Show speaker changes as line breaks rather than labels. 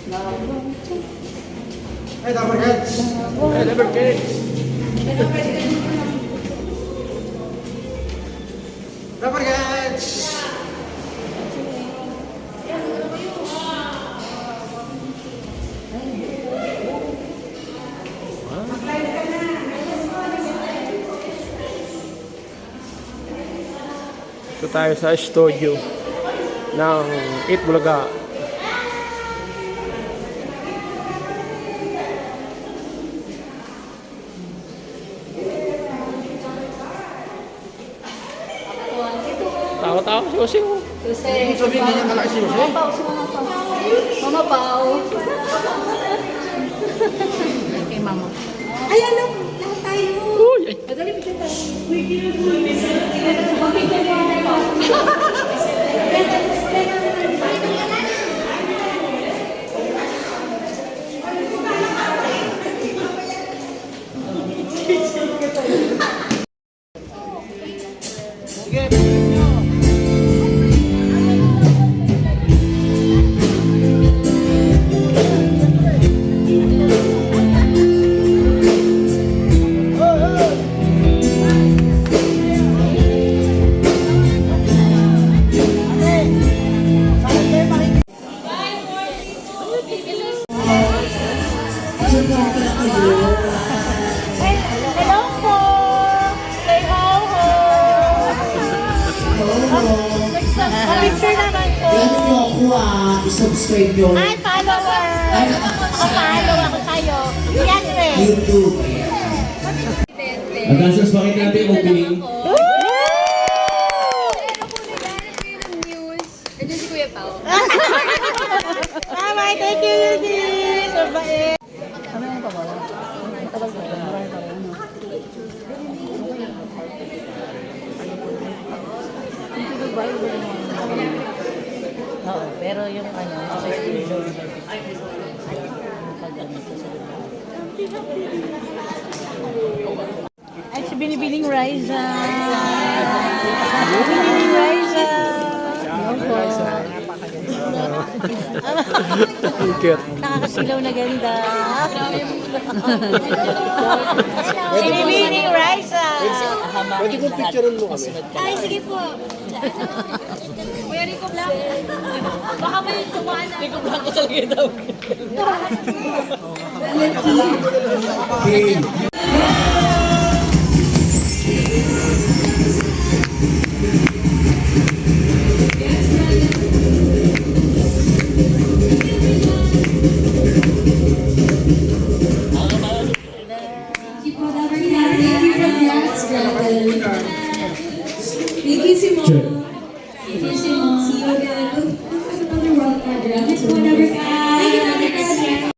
Hey, Dapper Cats! Hey, Dapper Cats! Dapper Cats! Ito tayo sa studio ng Eat Bulaga. Tawa-tawa si Jose. Ibig sabihin niya kalaki si Jose?
Mama Pao, si Mama Pao. Mama Pao. Kay Mama. Ay, alam! Lahat tayo!
Uy! Ay!
Madali mo siya tayo.
Hello po! Say ho-ho! Picture naman po!
Ganun nyo ako i-subscribe nyo.
Ay, follower! Follow ako sa'yo. Yan rin.
YouTube. Mag-answers pa rin natin opening.
Andiyan si Kuya Pao.
Tama, thank you, Eunice! Mabait!
Oo, pero yung ano, sa studio.
Ay, si Binibining Riza! Binibining Riza!
Cute.
Nakakasilaw na ganda. Binibining Riza!
Pwede kong picturean mo kami.
Ay, sige po.
Kuya Rico Blanc. Baka may tumaan na. Rico Blanc ko talaga daw.
Sure.